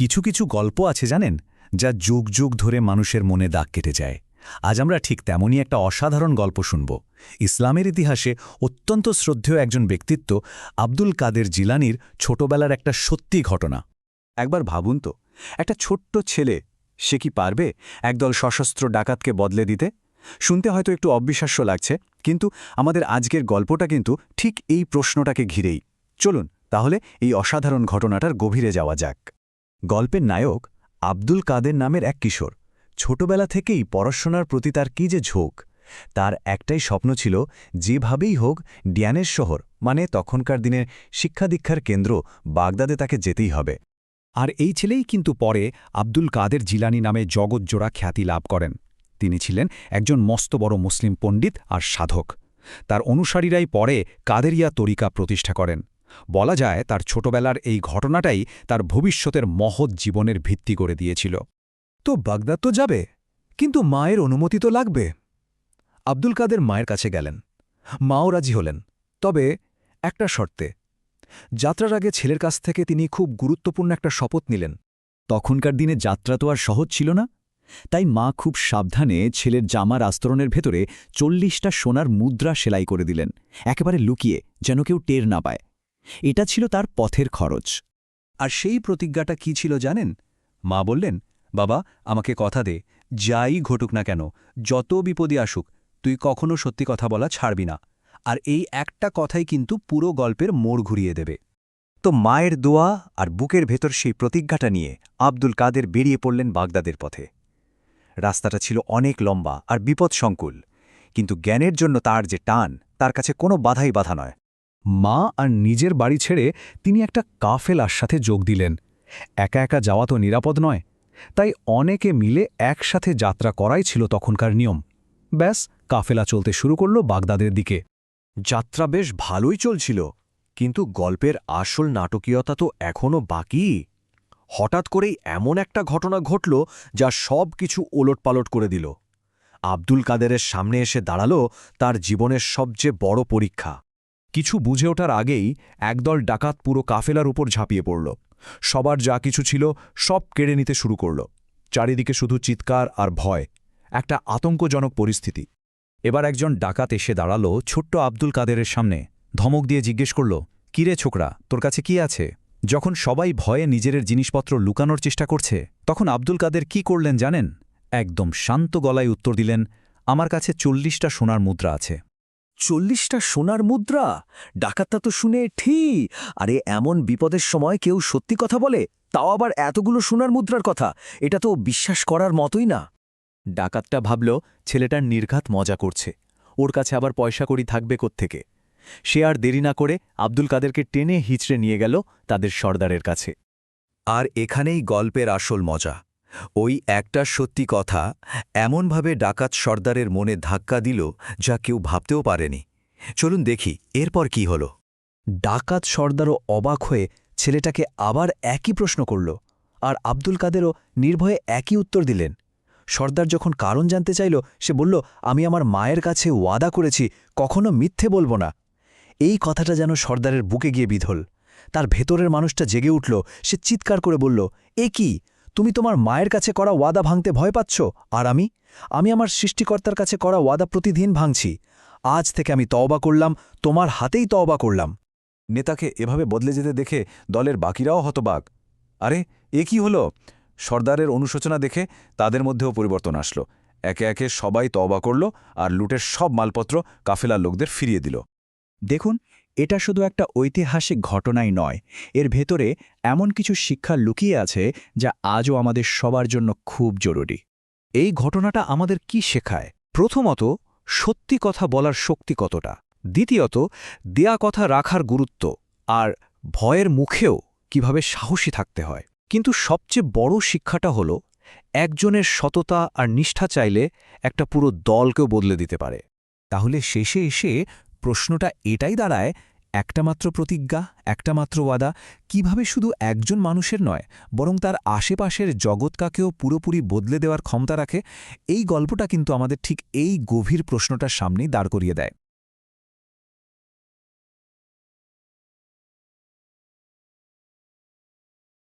কিছু কিছু গল্প আছে জানেন, যা যুগ যুগ ধরে মানুষের মনে দাগ কেটে যায়। আজ আমরা ঠিক তেমনই একটা অসাধারণ গল্প শুনব। ইসলামের ইতিহাসে অত্যন্ত শ্রদ্ধেয় একজন ব্যক্তিত্ব আব্দুল কাদের জিলানীর ছোটবেলার একটা সত্যি ঘটনা। একবার ভাবুন তো, একটা ছোট্ট ছেলে, সে কি পারবে একদল সশস্ত্র ডাকাতকে বদলে দিতে? শুনতে হয়তো একটু অবিশ্বাস্য লাগছে, কিন্তু আমাদের আজকের গল্পটা কিন্তু ঠিক এই প্রশ্নটাকে ঘিরেই। চলুন তাহলে এই অসাধারণ ঘটনাটার গভীরে যাওয়া যাক। গল্পের নায়ক আব্দুল কাদের নামের এক কিশোর। ছোটবেলা থেকেই পড়াশোনার প্রতি তার কী যে ঝোঁক। তার একটাই স্বপ্ন ছিল, যেভাবেই হোক ডিয়ানের শহর মানে তখনকার দিনের শিক্ষা-দীক্ষার কেন্দ্র বাগদাদে তাকে যেতেই হবে। আর এই ছেলেই কিন্তু পরে আব্দুল কাদের জিলানী নামে জগৎজোড়া খ্যাতি লাভ করেন। তিনি ছিলেন একজন মস্ত বড় মুসলিম পণ্ডিত আর সাধক। তার অনুসারীরাই পরে কাদেরিয়া তরিকা প্রতিষ্ঠা করেন। বলা যায় তার ছোটবেলার এই ঘটনাটাই তার ভবিষ্যতের মহৎ জীবনের ভিত্তি করে দিয়েছিল। তো বাগদাদ তো যাবে, কিন্তু মায়ের অনুমতি তো লাগবে। আব্দুল কাদের মায়ের কাছে গেলেন। মাও রাজি হলেন, তবে একটা শর্তে। যাত্রার আগে ছেলের কাছ থেকে তিনি খুব গুরুত্বপূর্ণ একটা শপথ নিলেন। তখনকার দিনে যাত্রা তো আর সহজ ছিল না, তাই মা খুব সাবধানে ছেলের জামার আস্তরণের ভেতরে ৪০টা সোনার মুদ্রা সেলাই করে দিলেন, একেবারে লুকিয়ে, যেন কেউ টের না পায়। এটা ছিল তার পথের খরচ। আর সেই প্রতিজ্ঞাটা কি ছিল জানেন? মা বললেন, বাবা আমাকে কথা দে, যাই ঘটুক না কেন, যত বিপদই আসুক, তুই কখনো সত্যি কথা বলা ছাড়বি না। আর এই একটা কথাই কিন্তু পুরো গল্পের মোড় ঘুরিয়ে দেবে। তো মায়ের দোয়া আর বুকের ভেতর সেই প্রতিজ্ঞাটা নিয়ে আব্দুল কাদের বেরিয়ে পড়লেন বাগদাদের পথে। রাস্তাটা ছিল অনেক লম্বা আর বিপদসংকুল, কিন্তু জ্ঞানের জন্য তার যে টান, তার কাছে কোনো বাধাই বাধা নয়। মা আর নিজের বাড়ি ছেড়ে তিনি একটা কাফেলার সাথে যোগ দিলেন। একা একা যাওয়া তো নিরাপদ নয়, তাই অনেকে মিলে একসাথে যাত্রা করাই ছিল তখনকার নিয়ম। ব্যাস, কাফেলা চলতে শুরু করল বাগদাদের দিকে। যাত্রা বেশ ভালোই চলছিল, কিন্তু গল্পের আসল নাটকীয়তা তো এখনও বাকি। হঠাৎ করেই এমন একটা ঘটনা ঘটল যা সব কিছু ওলটপালট করে দিল। আব্দুল কাদেরের সামনে এসে দাঁড়াল তার জীবনের সবচেয়ে বড় পরীক্ষা। কিছু বুঝে ওঠার আগেই একদল ডাকাত পুরো কাফেলার উপর ঝাঁপিয়ে পড়ল। সবার যা কিছু ছিল সব কেড়ে নিতে শুরু করল। চারিদিকে শুধু চিৎকার আর ভয়, একটা আতঙ্কজনক পরিস্থিতি। এবার একজন ডাকাত এসে দাঁড়াল ছোট্ট আব্দুল কাদেরের সামনে, ধমক দিয়ে জিজ্ঞেস করল, কিরে ছোকরা, তোর কাছে কি আছে? যখন সবাই ভয়ে নিজের জিনিসপত্র লুকানোর চেষ্টা করছে, তখন আব্দুল কাদের কি করলেন জানেন? একদম শান্ত গলায় উত্তর দিলেন, আমার কাছে ৪০টা সোনার মুদ্রা আছে। ৪০টা সোনার মুদ্রা? ডাকাতটা তো শুনে ঠিক। আরে এমন বিপদের সময় কেউ সত্যি কথা বলে, তাও আবার এতগুলো সোনার মুদ্রার কথা, এটা তো বিশ্বাস করার মতোই না। ডাকাতটা ভাবল ছেলেটার নির্ঘাত মজা করছে, ওর কাছে আবার পয়সাকড়ি থাকবে কোত্থেকে। সে আর দেরি না করে আব্দুল কাদেরকে টেনে হিচড়ে নিয়ে গেল তাদের সর্দারের কাছে। আর এখানেই গল্পের আসল মজা। ওই একটা সত্যি কথা এমনভাবে ডাকাত সর্দারের মনে ধাক্কা দিল যা কেউ ভাবতেও পারেনি। চলুন দেখি এরপর কি হল। ডাকাত সর্দারও অবাক হয়ে ছেলেটাকে আবার একই প্রশ্ন করল, আর আব্দুল কাদেরও নির্ভয়ে একই উত্তর দিলেন। সর্দার যখন কারণ জানতে চাইল, সে বলল, আমি আমার মায়ের কাছে ওয়াদা করেছি কখনো মিথ্যে বলবো না। এই কথাটা যেন সর্দারের বুকে গিয়ে বিধল। তার ভেতরের মানুষটা জেগে উঠল। সে চিৎকার করে বলল, এ কি, তুমি তোমার মায়ের কাছে করা ওয়াদা ভাঙতে ভয় পাচ্ছ? আর আমি আমার সৃষ্টিকর্তার কাছে করা ওয়াদা প্রতিদিন ভাঙছি। আজ থেকে আমি তওবা করলাম, তোমার হাতেই তওবা করলাম। নেতাকে এভাবে বদলে যেতে দেখে দলের বাকিরাও হতবাক। আরে এ কি হলো? সর্দারের অনুশোচনা দেখে তাদের মধ্যেও পরিবর্তন আসলো। একে একে সবাই তওবা করল আর লুটের সব মালপত্র কাফেলার লোকদের ফিরিয়ে দিল। দেখুন, এটা শুধু একটা ঐতিহাসিক ঘটনাই নয়, এর ভেতরে এমন কিছু শিক্ষা লুকিয়ে আছে যা আজও আমাদের সবার জন্য খুব জরুরি। এই ঘটনাটা আমাদের কি শেখায়? প্রথমত, সত্যি কথা বলার শক্তি কতটা। দ্বিতীয়ত, দেয়া কথা রাখার গুরুত্ব। আর ভয়ের মুখেও কিভাবে সাহসী থাকতে হয়। কিন্তু সবচেয়ে বড় শিক্ষাটা হলো, একজনের সততা আর নিষ্ঠা চাইলে একটা পুরো দলকেও বদলে দিতে পারে। তাহলে শেষে এসে প্রশ্নটা এটাই দাঁড়ায়, একটা মাত্র প্রতিজ্ঞা, একটা মাত্র ওয়াদা কিভাবে শুধু একজন মানুষের নয়, বরং তার আশেপাশের জগৎকাকেও পুরোপুরি বদলে দেওয়ার ক্ষমতা রাখে? এই গল্পটা কিন্তু আমাদের ঠিক এই গভীর প্রশ্নটার সামনেই দাঁড় করিয়ে দেয়।